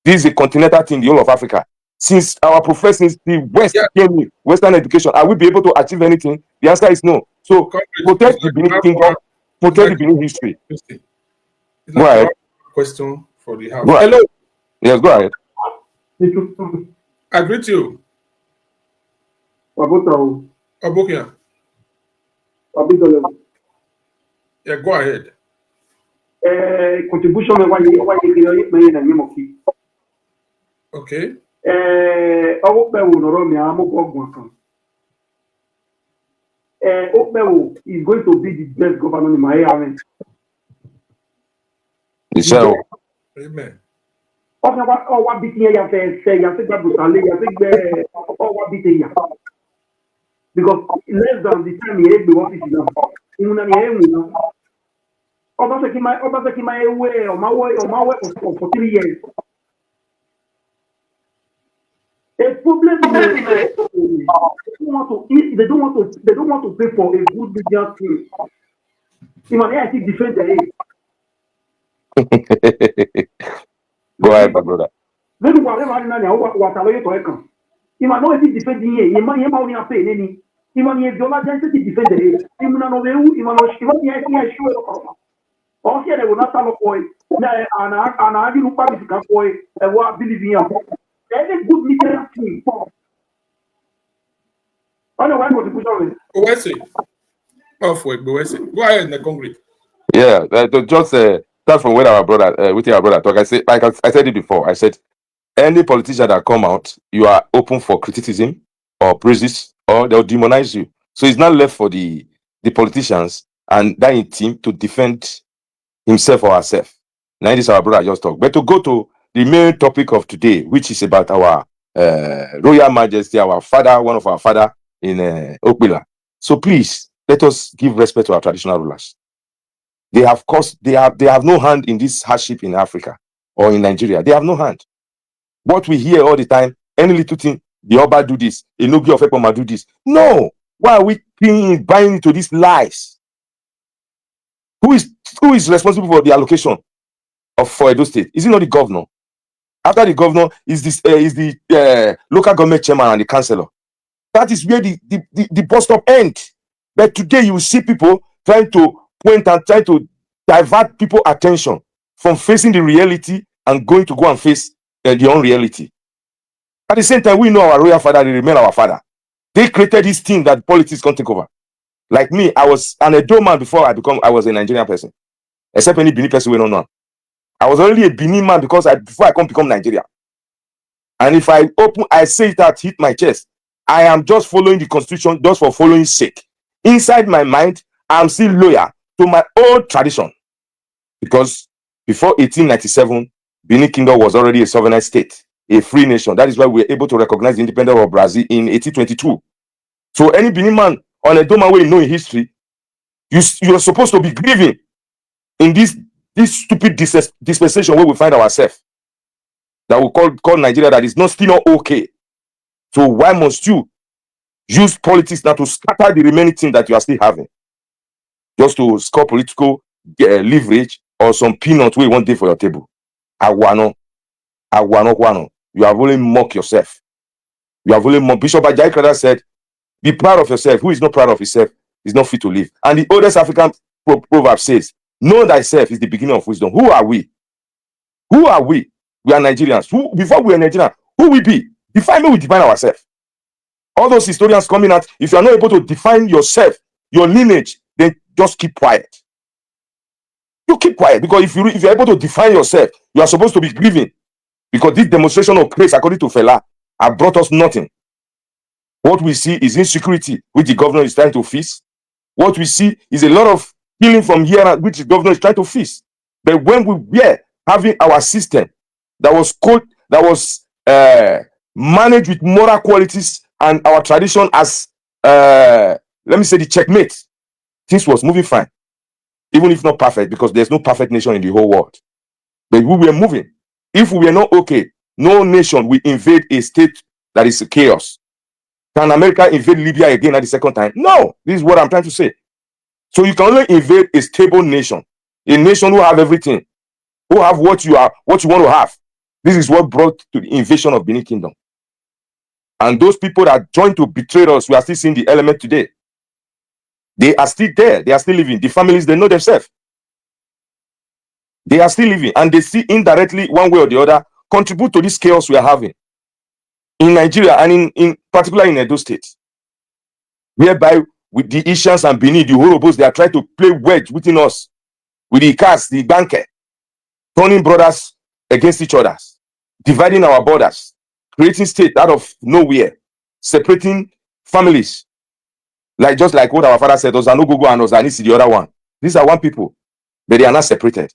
This is a continental thing, the whole of Africa. Since our professors, the West came in, Western education, are we be able to achieve anything? The answer is no. So protect the Benin Kingdom, protect the Benin history. Go ahead. Question for the house. Hello. Yes, go ahead. I greet you. Abokia. Yeah, go ahead. Contribution okay. Okpebholo is going to be the best governor in my area. Amen. Because less than the time he had the office now, Obaseki my way for 3 years. A problem is they don't want to pay for a good media team. I think defend the Go ahead, my brother. Then what are you talking? You might not defend the year, you might only pay any. You might have your identity defend the year. You might not know, you might not sure. Also, they will not have a boy, and I didn't probably become boy, and what believe in you. Every good media team. I know what to push on. Go ahead in the concrete. Yeah, just start from where our brother, with our brother talk. I said, like I said it before. I said, any politician that come out, you are open for criticism or praises, or they'll demonize you. So it's not left for the politicians and that team to defend himself or herself. Now this our brother just talk. But to go to the main topic of today, which is about our Royal Majesty, our father, one of our father in Okpebholo. So please let us give respect to our traditional rulers. They have caused, they have no hand in this hardship in Africa or in Nigeria. They have no hand. What we hear all the time, any little thing, the Oba do this, Enogi of Ekpoma do this. No, why are we buying into these lies? Who is responsible for the allocation for Edo State? Is it not the governor? After the governor is the local government chairman and the councillor. That is where the bus stop ends. But today you will see people trying to point and try to divert people's attention from facing the reality and go and face their own reality. At the same time, we know our royal father, they remain our father. They created this thing that politics can't take over. Like me, I was an Edo man before I was a Nigerian person. Except any Benin person we don't know. I was only a Benin man because before I come become Nigeria. And if I say that, hit my chest, I am just following the constitution just for following sake. Inside my mind, I'm still loyal to my old tradition. Because before 1897, Benin Kingdom was already a sovereign state, a free nation. That is why we were able to recognize the independence of Brazil in 1822. So any Benin man on a Doma way know in history, You're supposed to be grieving in this stupid dispensation where we find ourselves, that we call Nigeria, that is still not okay. So why must you use politics now to scatter the remaining thing that you are still having, just to score political leverage or some peanut where you want day for your table? Awano. You have only mocked yourself. You have only mocked. Bishop Ajayi Crowther said, be proud of yourself. Who is not proud of himself is not fit to live. And the oldest African proverb says, know thyself is the beginning of wisdom. Who are we? Who are we? We are Nigerians. Before we are Nigerians, who we be? Define me, we define ourselves. All those historians coming out, if you are not able to define yourself, your lineage, then just keep quiet. You keep quiet, because if you're able to define yourself, you are supposed to be grieving, because this demonstration of grace, according to Fela, have brought us nothing. What we see is insecurity, which the governor is trying to fix. What we see is a lot of healing from here, which the governor is trying to fix. But when we were having our system that was managed with moral qualities and our tradition as, let me say, the checkmate, things was moving fine. Even if not perfect, because there's no perfect nation in the whole world. But we were moving. If we were not okay, no nation will invade a state that is chaos. Can America invade Libya again at the second time? No. This is what I'm trying to say. So you can only invade a stable nation, a nation who have everything, who have what you want to have. This is what brought to the invasion of Benin Kingdom. And those people that joined to betray us, we are still seeing the element today. They are still there. They are still living. The families, they know themselves. They are still living, and they see indirectly, one way or the other, contribute to this chaos we are having in Nigeria, and in particular in Edo State, whereby with the Ishans and Benin, the Horobos, they are trying to play wedge within us, with the Ikas, the Igbanke, turning brothers against each other, dividing our borders, creating state out of nowhere, separating families, just like what our father said, Ozanogogo and Ozanisi, the other one. These are one people, but they are not separated.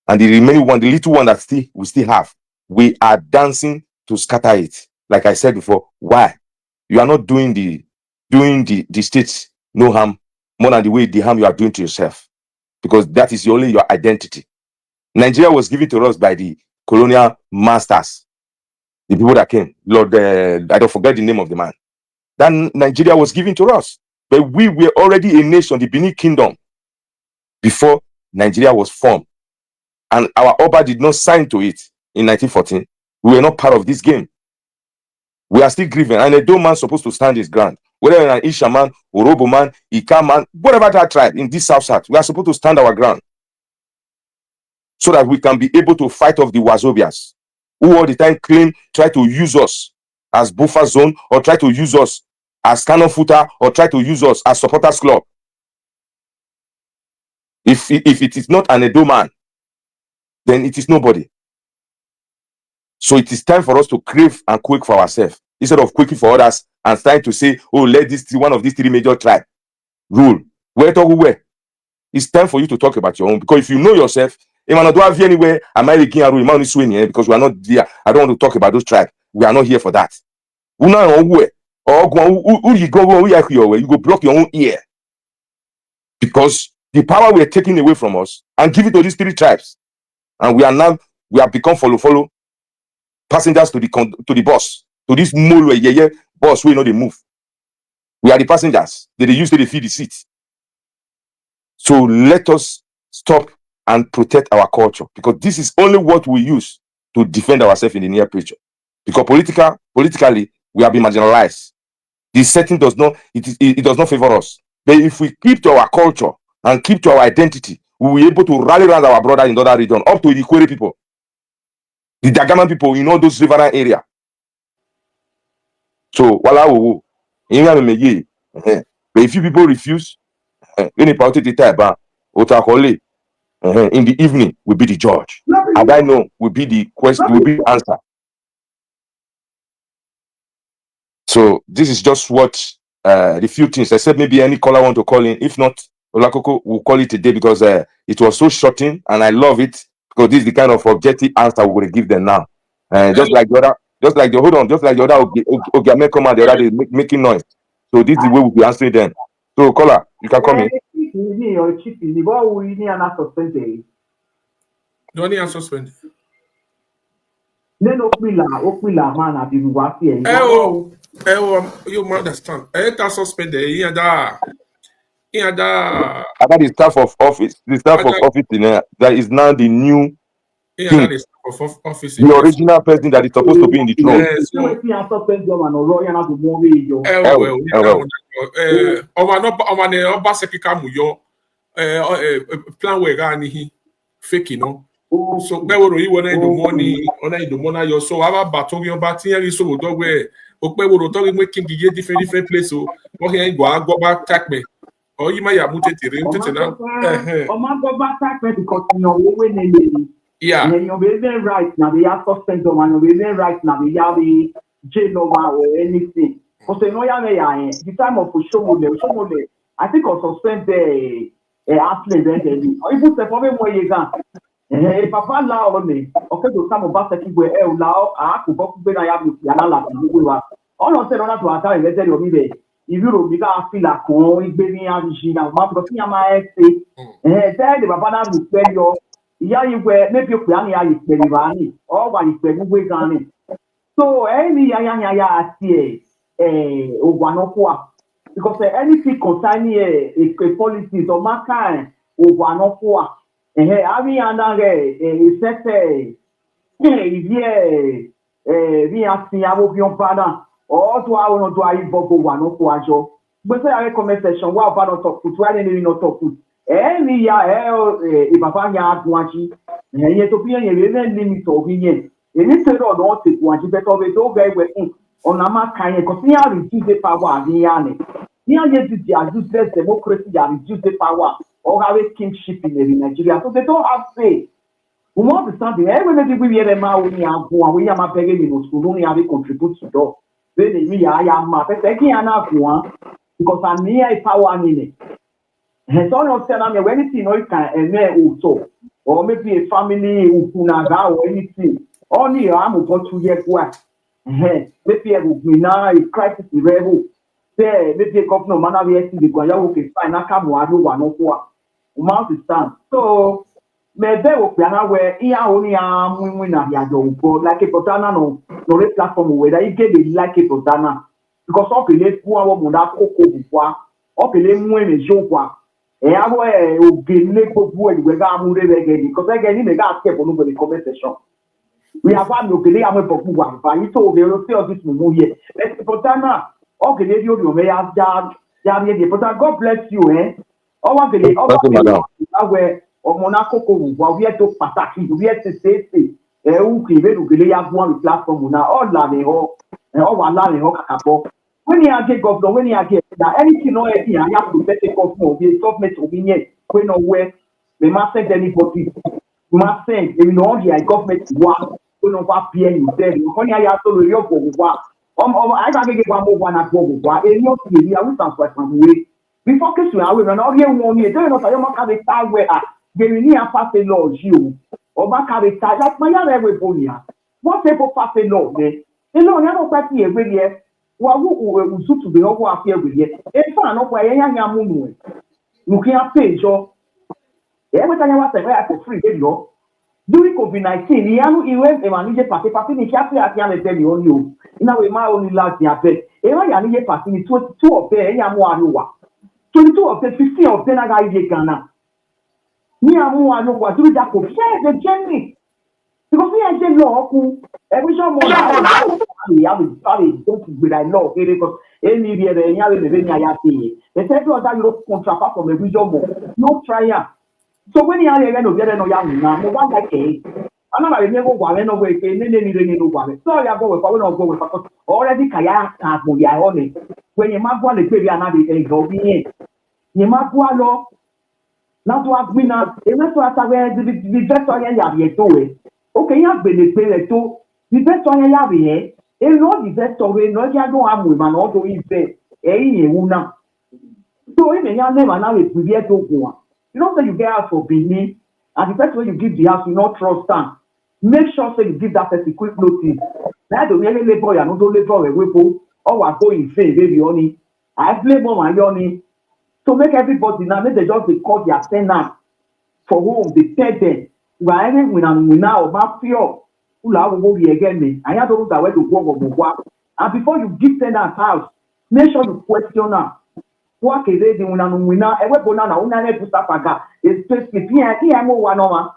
And the remaining one, the little one that we still have, we are dancing to scatter it. Like I said before, why? You are not doing the states no harm more than the harm you are doing to yourself, because that is only your identity. Nigeria was given to us by the colonial masters, the people that came. Lord, I don't forget the name of the man. Then Nigeria was given to us, but we were already a nation, the Benin Kingdom, before Nigeria was formed. And our Oba did not sign to it in 1914. We were not part of this game. We are still grieving. And a Edo man supposed to stand his ground. Whether you're an Isha man, Orobo man, Ika man, whatever that tribe in this South, we are supposed to stand our ground, so that we can be able to fight off the Wazobias, who all the time try to use us as buffer zone, or try to use us as cannon footer, or try to use us as supporters club. If it is not an Edo man, then it is nobody. So it is time for us to crave and quake for ourselves, instead of quaking for others and trying to say, oh, let this one of these three major tribes rule. Where? It's time for you to talk about your own, because if you know yourself, because we are not there. I don't want to talk about those tribes. We are not here for that. You go block your own ear, because the power we are taking away from us and give it to these three tribes. And we have become follow passengers to the bus, to this mole bus where they move. We are the passengers. They use to feed the seat. So let us stop and protect our culture, because this is only what we use to defend ourselves in the near future. Because politically, we have been marginalized. This setting does not favor us. But if we keep to our culture and keep to our identity, we will be able to rally around our brothers in other regions, up to the Ikwere people, the Dagaman people in all those riverine area. So, but if you people refuse, in the evening will be the judge. And I know will be the question, will be the answer. So this is just what the few things, except maybe any caller want to call in. If not, Olakoko will call it a day, because it was so shocking, and I love it, because this is the kind of objective answer we're going to give them now. Just like the other Ogiame come out the other day making noise. So this is the way we'll be answering them. So caller, you can come in. ni your chief ni bo we ni ana suspended. The one you suspended. Then Okpila man have been working. You understand. Can suspended. He had About the staff of office, that is now the new king. the staff of office. The original person that is supposed to be in the throne. Yes. Obaseki kamuyo. Plan we gani fake, you know. So Okpebholo you wanna do money, yo. So our battle your batting so dog where Okpebholo talking making different place. So what here go back attack me. Or you might have muted now. Go back attack me because you know we yeah. And you're very right now. They have suspended one. You're very right now. They have the jail over or anything. Because you know the time of Shomole. I think I'll suspend the athlete. Or even the problem where you can. Papa la only. Okay, to some of us that we allow. Could both be I have to Yanala. All of them on to attack. Let's tell you me. If you don't feel like it's baby and she now, because you might say, tell the Papa to spend your. Yeah, you were maybe you plan ya you spend or what you spend we gone. So any ya because anything concerning a policies or my kind of having another set we are seeing our father or to our to I bobo one of Wajo. But I recommend session what about talk put why any not talk put. Any if Papa ya Guachi, and yet to be a limit of opinion. Any said or not take Guachi, but always go very well on a mark kind because we are reduce the power of the Yane. Here, yes, it is useless democracy and reduce the power or have a kingship in Nigeria. So they don't have say. We want to something. Everybody we have a man we are begging in school, only have to contribute to that. Then me, I am my because I'm near a power in it. And so not tell me anything no can also or maybe a family who kunaga or anything. Only I'm going to year what. Maybe a now is crisis level. Say maybe a governor man we see the Goya okay fine I come one of what stand. So maybe Opiana where here only win like a potana no platform where you get it like a potana because all the poor woman that cocoa all the women joke. I will be because again, you got kept on the conversation. We have one look at one, but you told me this movie. Let's put Dana. Okay, you may have done, but God bless you, eh? Where or Monaco, while we had to Pataki, we had to say, who can have one platform now, all Lani or one Lani or when you get governor, when you get anything, no idea, I have to let the governor be government opinion. When nowhere, they must send anybody. Must send, you know, the government one, you know what PM you said. When I have to your go, I can't get one at go, and you're here, I will transfer from way. We focus on our and all here one year, don't know, I don't have a time where they will near pass a law, you or back have a time like my other way. What people pass a law, they know, never pass here, every year. Who to be over here with you? If I know why I am moving, you can't pay your every time I was away for free. During COVID-19, you went a manager party, in Cafe at Yan tell you on you. In a way, my only last year pay. If I am a party, 22 of them, I am 22 of them, 50 of them, I get Ghana. Me, I am what do that for share the journey. Because we are just law, every show more. I will sorry, don't with I know because any year the Yasi. The central that you contract from a visual no trial. So when you are again, no young now, no one like a another never one away, sorry, I go with I will not go with already Kaya can't move on it. When you might want to pay another go in. You might want law. Not to have been a the best on your to it. Okay, you have been a to the best on your here. And not the best of it, not ya don't have women, although he's there. So, in a young name, and now it's with yet to go. You know, that you get out for Benin, and the first way you give the house, you not trust them. Make sure that you give that person quick notice. Now, the really labor, and not only labor a weapon, or I go in faith, baby, only. I blame on my yoni. to make everybody now, make they just they call their tenant for home, they tell them, why we now mafia, ula will go again me. I have those that way to go. And before you give tenant house, make sure you question her. What is it when I'm winner? Ever go now, una ne pusta paga. It's just if he am one over.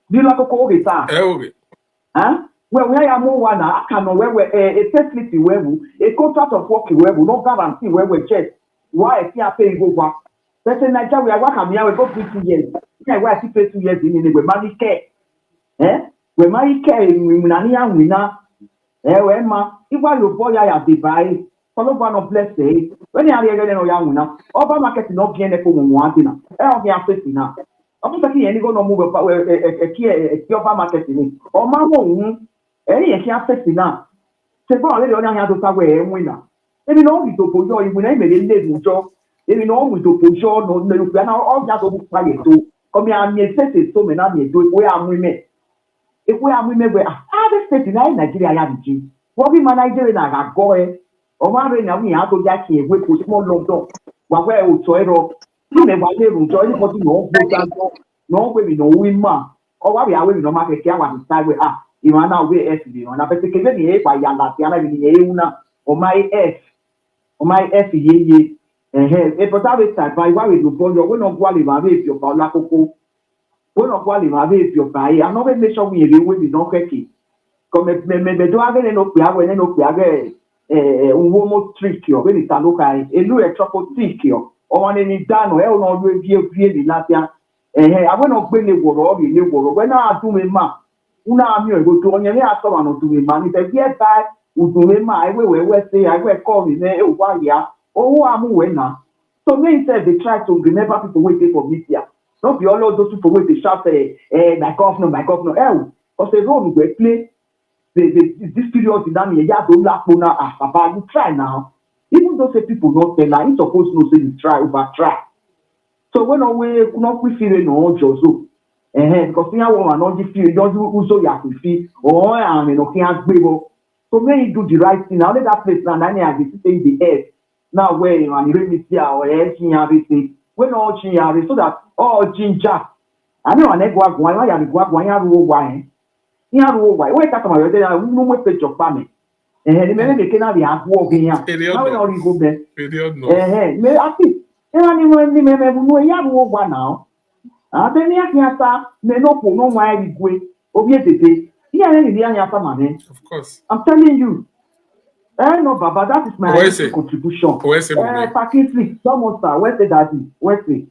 Do you like to call it? Huh? Well, we are more one. I can know where a facility where a contract of work where we no guarantee where we check. Why if you are paying go back? That's in Nigeria. We are working here. We go 2 years. Yeah, we are 2 years in the money care. We money care. We money and we now. Well, ma, if I look for ya the buy. Follow one of bless say. When you are here, you know ya una. Over market not being a common one thing. I have facing now. I'm not saying any go no move a over market in. Or my own. Any a facing now. Say for already on your to away and winner. If you know we to put your when I made a little job. If you know we to put your no now all that will quiet to come here and say so many do it where I'm women. If we are women where other states in Nigeria have the what we manage in a go or one now we have to get here with small London. What where we toil you may want to join what you know, no way we know women or what we are with no market care one side with you are now way SB on a particular by Yala or my F ye a potable side by why we do for your one of quality your Paula Coco. One of quality if your buy, and not make sure we will be no cookie. Come me do again no we have when no we have un uomo trick yo, when it's a look a lui è troppo trick yo, o any dano, no vie di latia. I went up when they were when I do me ma, una mio go to only a someone to me man, if I get back, would do me ma, I will say, I will call me, oh, yeah, oh, I'm winner. So many said they try to remember people waiting for me here. Don't be all those people wait to shout, my governor, because they don't play this period in Dami, yeah, don't laugh now, Papa, you try now. Even though say people don't tell, I ain't supposed to say you try, over try. So when we not we feel no Jozo, because we are one not the feel, don't do so ya to feel, or I mean, okay, as we go. So when you do the right thing, now let that place now, then I get to say the earth. Now where you are, you see our everything. When all ginger, so that all ginger. I know an egg walk one, I am walk one year wine. You have why? Wait, that's my idea. No more page of family. The men they cannot be at work here. How are you go there? May I see? Anyone, the men who have work now. Then you have may not put no wine with obviously. Here, any man. Of course. I'm telling you. No, Baba, that is my contribution. Package 3, someone, where's the daddy? Where's it?